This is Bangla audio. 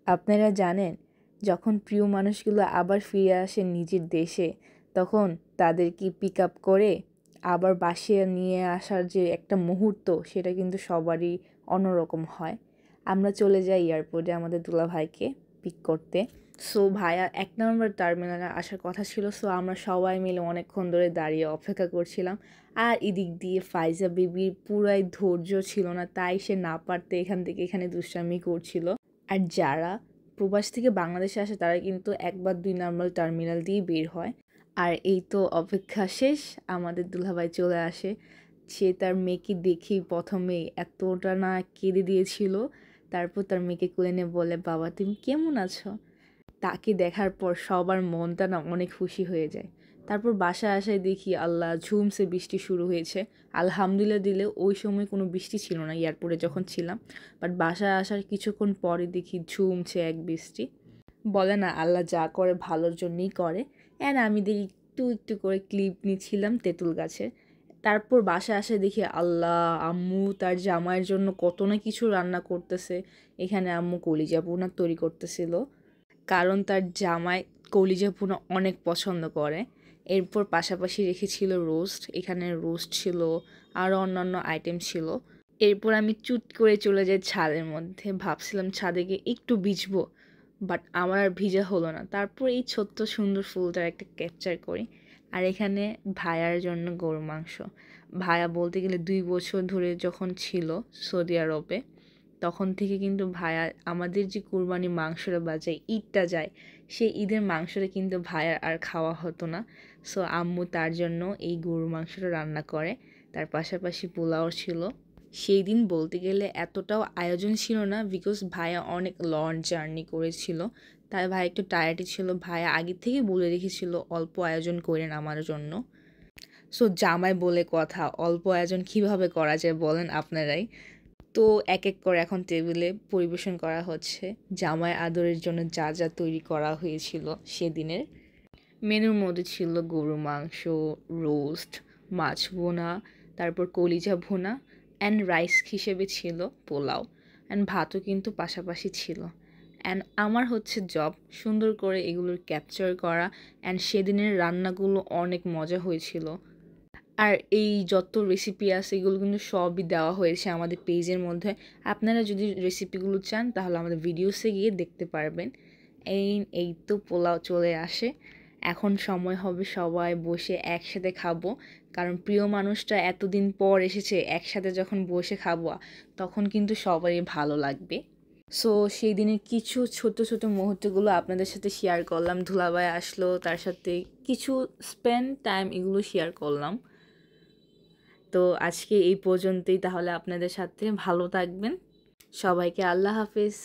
আপনারা জানেন, যখন প্রিয় মানুষগুলো আবার ফিরে আসে নিজের দেশে, তখন তাদেরকে পিক আপ করে আবার বাসায় নিয়ে আসার যে একটা মুহূর্ত, সেটা কিন্তু সবারই অন্যরকম হয়। আমরা চলে যাই এয়ারপোর্টে আমাদের দুলাভাইকে পিক করতে। সো ভাইয়া 1 নম্বর টার্মিনালে আসার কথা ছিল। সো আমরা সবাই মিলে অনেকক্ষণ ধরে দাঁড়িয়ে অপেক্ষা করছিলাম। আর এদিক দিয়ে ফাইজা বেবির পুরাই ধৈর্য ছিল না, তাই সে না পারতে এখান থেকে এখানে দুষ্টামি করছিল। আর যারা প্রবাস থেকে বাংলাদেশে আসে তারা কিন্তু 1 বা 2 নম্বর টার্মিনাল দিয়ে বের হয়। আর এই তো অপেক্ষা শেষ, আমাদের দুলাভাই চলে আসে। সে তার মেয়েকে দেখেই প্রথমেই এতটা না কেঁদে দিয়েছিল। তারপর তার মেয়েকে কোলে নিয়ে বলে, বাবা তুমি কেমন আছো? তাকে দেখার পর সবার মনটা না অনেক খুশি হয়ে যায়। তারপর বাসায় আসায় দেখি আল্লাহ ঝুমসে বৃষ্টি শুরু হয়েছে। আলহামদুলিল্লাহ দিলে ওই সময় কোনো বৃষ্টি ছিল না এয়ারপোর্টে যখন ছিলাম, বাট বাসায় আসার কিছুক্ষণ পরে দেখি ঝুমছে এক বৃষ্টি। বলে না আল্লাহ যা করে ভালোর জন্যই করে। অ্যান্ড আমি দেখি একটু একটু করে ক্লিপ নিচ্ছিলাম তেঁতুল গাছের। তারপর বাসায় আসে দেখি আল্লাহ, আম্মু তার জামাইয়ের জন্য কত না কিছু রান্না করতেছে। এখানে আম্মু কলিজা ভুনা তৈরি করতেছিল, কারণ তার জামাই কলিজা ভুনা অনেক পছন্দ করে। এরপর পাশাপাশি রেখেছিল রোস্ট, এখানে রোস্ট ছিল, আরও অন্যান্য আইটেম ছিল। এরপর আমি চুট করে চলে যাই ছাদের মধ্যে, ভাবছিলাম ছাদে গিয়ে একটু ভিজবো, বাট আমার আর ভিজা হলো না। তারপর এই ছোট্ট সুন্দর ফুলটার একটা ক্যাপচার করি। আর এখানে ভাইয়ার জন্য গরু মাংস। ভাইয়া বলতে গেলে 2 বছর ধরে যখন ছিল সৌদি আরবে, তখন থেকে কিন্তু ভাইয়া আমাদের যে কুরবানি মাংসটা বাজায়, ঈদটা যায়, সেই ঈদের মাংসটা কিন্তু ভাইয়ার আর খাওয়া হতো না। সো আম্মু তার জন্য এই গরুর মাংসটা রান্না করে। তার পাশাপাশি পোলাও ছিল। সেই দিন বলতে গেলে এতটাও আয়োজন ছিল না, বিকজ ভাইয়া অনেক লং জার্নি করেছিল, তাই ভাই একটু টায়ার্ডই ছিল। ভাইয়া আগে থেকে বলে রেখেছিল অল্প আয়োজন করেন আমার জন্য। সো জামাই বলে কথা, অল্প আয়োজন কিভাবে করা যায় বলেন আপনারাই। তো এক এক করে এখন টেবিলে পরিবেশন করা হচ্ছে জামাই আদরের জন্য যা যা তৈরি করা হয়েছিল সেদিনের। মেনুর মধ্যে ছিল গরু মাংস, রোস্ট, মাছ ভুনা, তারপর কলিজা ভুনা, অ্যান্ড রাইস হিসেবে ছিল পোলাও, অ্যান্ড ভাতও কিন্তু পাশাপাশি ছিল। অ্যান্ড আমার হচ্ছে জব সুন্দর করে এগুলোর ক্যাপচার করা, অ্যান্ড সেদিনের রান্নাগুলো অনেক মজা হয়েছিল। আর এই যত রেসিপি আছে এগুলো কিন্তু সবই দেওয়া হয়েছে আমাদের পেজের মধ্যে। আপনারা যদি রেসিপিগুলো চান তাহলে আমাদের ভিডিওসে গিয়ে দেখতে পারবেন। এই তো পোলাও চলে আসে। এখন সময় হবে সবাই বসে একসাথে খাবো, কারণ প্রিয় মানুষটা এতদিন পর এসেছে, একসাথে যখন বসে খাবো তখন কিন্তু সবারই ভালো লাগবে। সো সেই দিনের কিছু ছোট ছোট মুহূর্তগুলো আপনাদের সাথে শেয়ার করলাম। ধুলাভাই আসলো, তার সাথে কিছু স্পেন্ড টাইম এগুলো শেয়ার করলাম। তো আজকে এই পর্যন্তই, তাহলে আপনাদের সাথে ভালো থাকবেন। সবাইকে আল্লাহ হাফেজ।